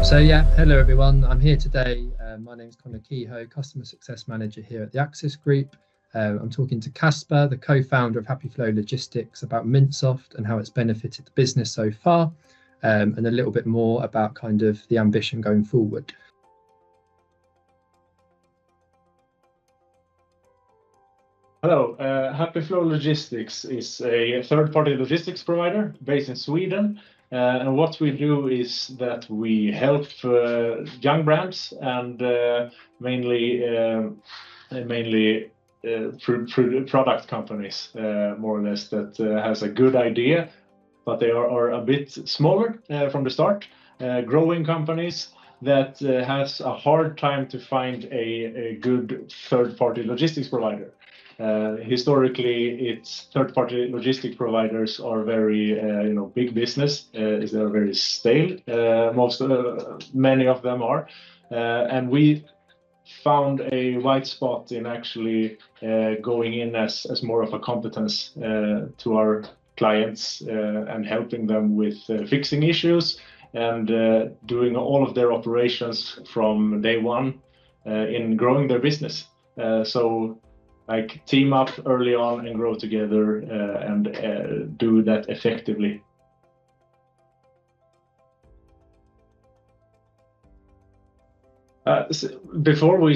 Hello everyone. I'm here today. My name is Connor Kehoe, Customer Success Manager here at the Axis Group. I'm talking to Casper, the co-founder of Happy Flow Logistics, about Mintsoft and how it's benefited the business so far, and a little bit more about kind of the ambition going forward. Hello, Happy Flow Logistics is a third-party logistics provider based in Sweden. And what we do is that we help young brands and mainly product companies, more or less, that has a good idea, but they are a bit smaller from the start, growing companies that has a hard time to find a good third-party logistics provider. Historically, it's third-party logistic providers are very, big business. They're very stale. Many of them are, and we found a white spot in actually going in as more of a competence to our clients and helping them with fixing issues and doing all of their operations from day one in growing their business. Like team up early on and grow together and do that effectively. Before we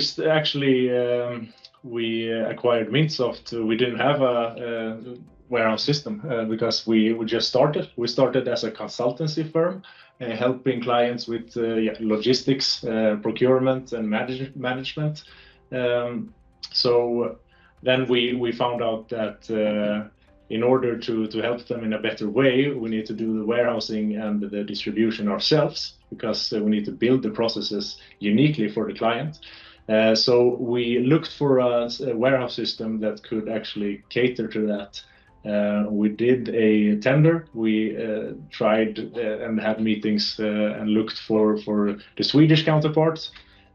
acquired Mintsoft, we didn't have a warehouse system because we just started. We started as a consultancy firm, helping clients with logistics, procurement, and management. So then we found out that in order to help them in a better way, we need to do the warehousing and the distribution ourselves, because we need to build the processes uniquely for the client. So we looked for a warehouse system that could actually cater to that. We did a tender. We tried and had meetings and looked for the Swedish counterparts.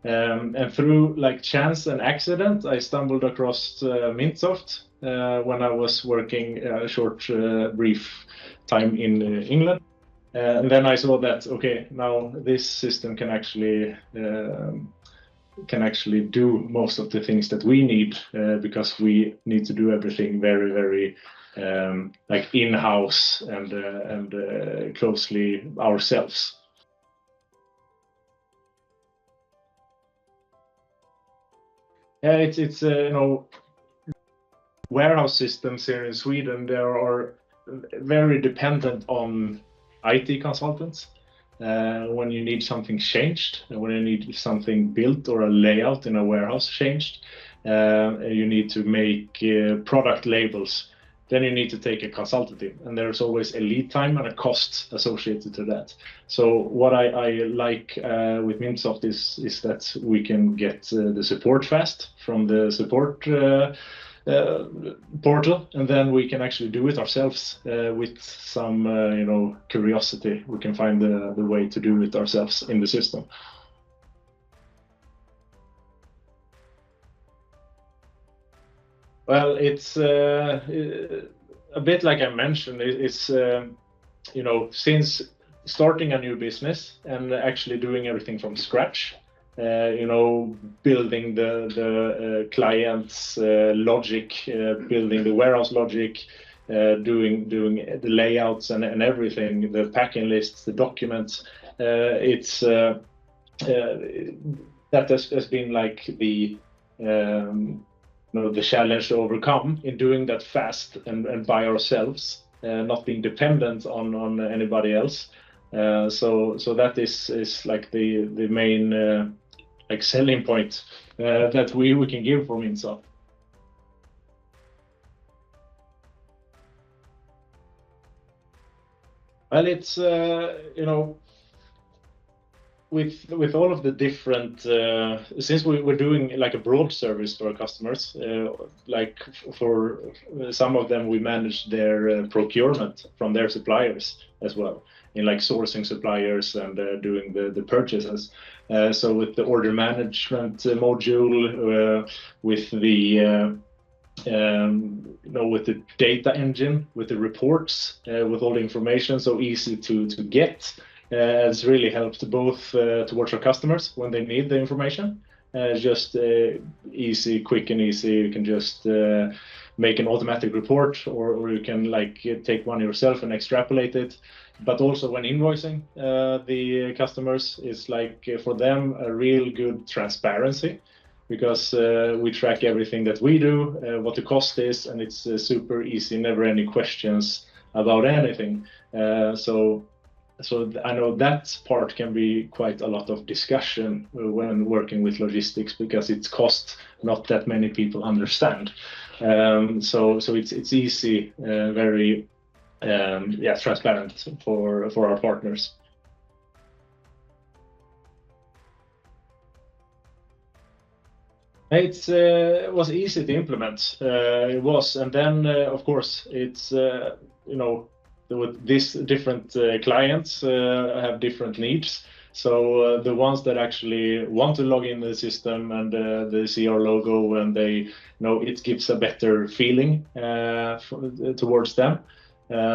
And through like chance and accident, I stumbled across Mintsoft when I was working a short, brief time in England. And then I saw that, okay, now this system can actually do most of the things that we need, because we need to do everything very, very like in-house and closely ourselves. It's warehouse systems here in Sweden, they are very dependent on IT consultants. When you need something changed, when you need something built or a layout in a warehouse changed, you need to make product labels, then you need to take a consultative, and there's always a lead time and a cost associated to that. So what I like with Mintsoft is that we can get the support fast from the support portal, and then we can actually do it ourselves with some curiosity. We can find the way to do it ourselves in the system. Well, it's a bit like I mentioned. It's since starting a new business and actually doing everything from scratch, building the client's logic, building the warehouse logic, doing the layouts and everything, the packing lists, the documents. That has been like the challenge to overcome in doing that fast and by ourselves, not being dependent on anybody else. So that is like the main like selling point that we can give for Mintsoft. Well, it's with all of the different, since we're doing like a broad service to our customers, like for some of them we manage their procurement from their suppliers as well, in like sourcing suppliers and doing the purchases. So with the order management module, with the with the data engine, with the reports, with all the information so easy to get, has really helped both towards our customers when they need the information. Just easy, quick and easy. You can just make an automatic report, or you can like take one yourself and extrapolate it. But also when invoicing the customers, is like for them a real good transparency, because we track everything that we do, what the cost is, and it's super easy, never any questions about anything. So I know that part can be quite a lot of discussion when working with logistics, because it's cost not that many people understand. So it's easy, very transparent for our partners. It was easy to implement. It was, and then of course it's with these different clients have different needs. So the ones that actually want to log in the system and they see our logo and they know it gives a better feeling towards them.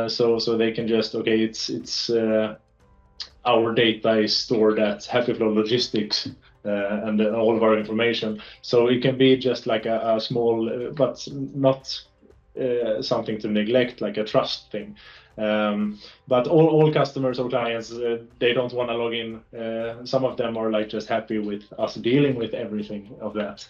So they can just, okay, it's our data is stored at HappyFlow Logistics and all of our information. So it can be just like a small, but not something to neglect, like a trust thing. But all customers or clients, they don't want to log in. Some of them are like just happy with us dealing with everything of that.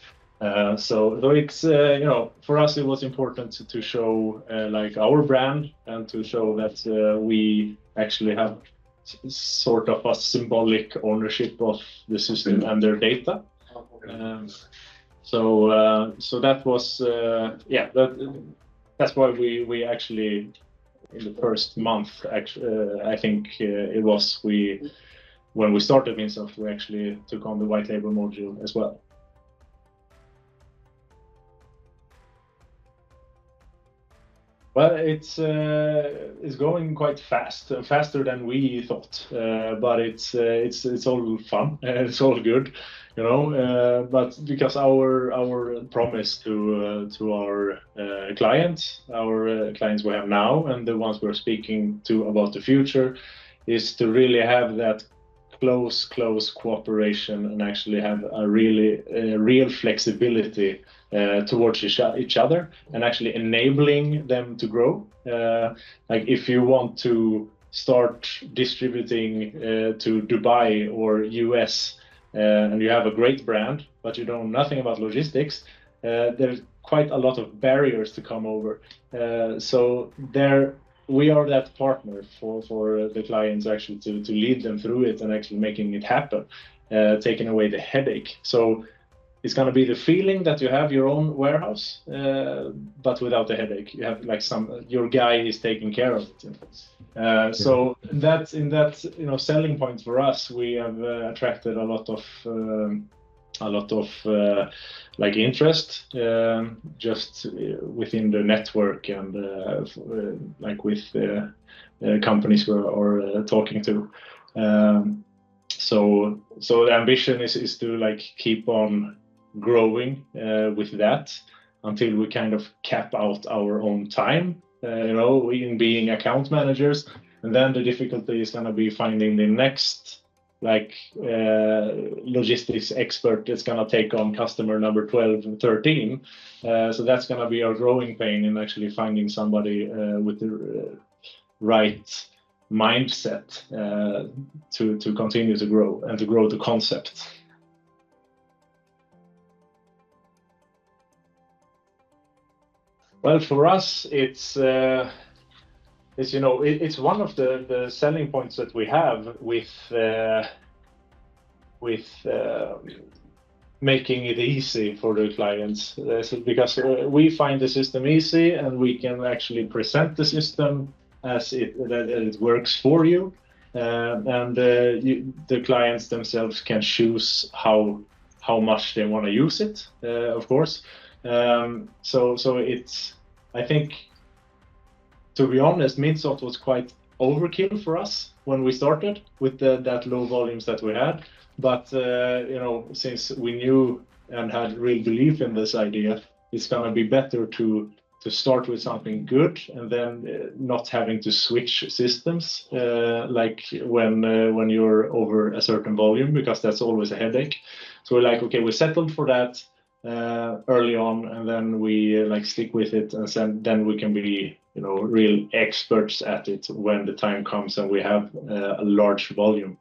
So it's for us it was important to show like our brand and to show that we actually have sort of a symbolic ownership of the system and their data. So that was that's why we actually, in the first month, I think it was when we started Mintsoft, we actually took on the white label module as well. Well, it's going quite fast, faster than we thought, but it's all fun, it's all good, but because our promise to our clients we have now and the ones we're speaking to about the future, is to really have that close cooperation and actually have a real flexibility towards each other, and actually enabling them to grow. Like if you want to start distributing to Dubai or US, and you have a great brand, but you know nothing about logistics, there's quite a lot of barriers to come over. So we are that partner for the clients actually to lead them through it and actually making it happen, taking away the headache. So it's going to be the feeling that you have your own warehouse, but without the headache. You have like your guy is taking care of it. So that's in that selling point for us. We have attracted a lot of like interest just within the network and like with companies we're talking to. So the ambition is to like keep on growing with that until we kind of cap out our own time, in being account managers. And then the difficulty is going to be finding the next logistics expert that's going to take on customer number 12 and 13. So that's going to be our growing pain in actually finding somebody with the right mindset to continue to grow and to grow the concept. Well, for us, it's one of the selling points that we have with making it easy for the clients, because we find the system easy and we can actually present the system as that it works for you, and the clients themselves can choose how much they want to use it, of course. So it's, I think, to be honest, Mintsoft was quite overkill for us when we started with that low volumes that we had. But since we knew and had real belief in this idea, it's gonna be better to to start with something good and then not having to switch systems like when you're over a certain volume, because that's always a headache. So we're like, okay, we settled for that early on, and then we like stick with it, and then we can be, you know, real experts at it when the time comes and we have a large volume.